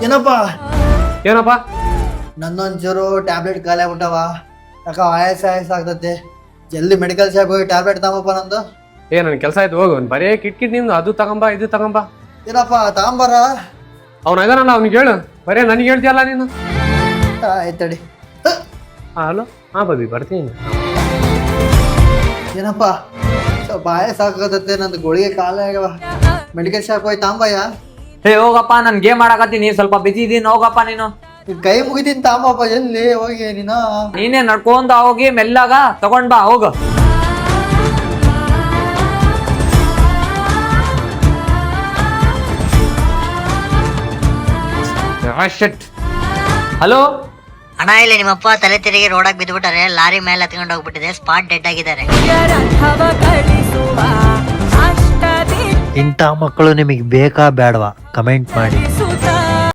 ಏನಪ್ಪ ಏನಪ್ಪ ನನ್ನೊಂಚೂರು ಟ್ಯಾಬ್ಲೆಟ್ ಖಾಲಿ ಆಗ್ಬಿಟ್ಟವ. ಯಾಕ ಆಯಾಸ ಆಗ್ತತೆ. ಜಲ್ದಿ ಮೆಡಿಕಲ್ ಶಾಪ್ ಹೋಗಿ ಟ್ಯಾಬ್ಲೆಟ್ ತಗೊಂಬಪ್ಪ ನಂದು. ನನ್ ಕೆಲಸ ಆಯ್ತು ಹೋಗು. ಬರೇ ಕಿಟ್ ನಿಮ್ದು ಅದು ತಗೊಂಬ ಇದು ತಗೊಂಬ. ಏನಪ್ಪ ತಗೊಂಬಾರ. ಅವ್ನ ಇದಾನಲ್ಲ ಅವ್ನಿಗೆ ಹೇಳು. ಬರೇ ನನಗೆ ಹೇಳ್ತೀಯಲ್ಲ ನೀನು. ಆಯ್ತಡಿ. ಹಲೋ ಹಾ ಬಬಿ ಬರ್ತೀನಿ. ಏನಪ್ಪ ಸ್ವಲ್ಪ ಆಯಾಸ ಆಗತತೆ. ನಂದು ಗುಳಿಗೆ ಖಾಲಿ ಆಗ್ಯವ. ಮೆಡಿಕಲ್ ಶಾಪ್ ಹೋಗಿ ತಗೊಂಬಯ್ಯ. ಹೇ ಹೋಗಪ್ಪ, ನಾನು ಗೇಮ್ ಆಡಕತ್ತೀನಿ, ಸ್ವಲ್ಪ ಬಿಸಿ ಇದೀನಿ, ಹೋಗಪ್ಪ ನೀನು. ಕೈ ಮುಗಿದೀನಿ ತಗೊಂಬಪ್ಪ ಎಲ್ಲಿ ಹೋಗಿ ನೀನು. ನೀನೇ ನಡ್ಕೊಂತ ಹೋಗಿ ಮೆಲ್ಲಾಗ ತಗೊಂಡ್ ಬಾ ಹೋಗು. ಹಲೋ ಅಣ್ಣ, ಇಲ್ಲಿ ನಿಮ್ಮಪ್ಪ ತಲೆ ತಿರುಗಿ ರೋಡಾಗ ಬಿದ್ದುಬಿಟ್ಟಾರೆ. ಲಾರಿ ಮೇಲೆ ಹತ್ಕೊಂಡು ಹೋಗ್ಬಿಟ್ಟಿದೆ. ಸ್ಪಾಟ್ ಡೆಡ್ ಆಗಿದ್ದಾರೆ. ಇಂಥ ಮಕ್ಕಳು ನಿಮಗೆ ಬೇಕಾ ಬೇಡವಾ? ಕಮೆಂಟ್ ಮಾಡಿ.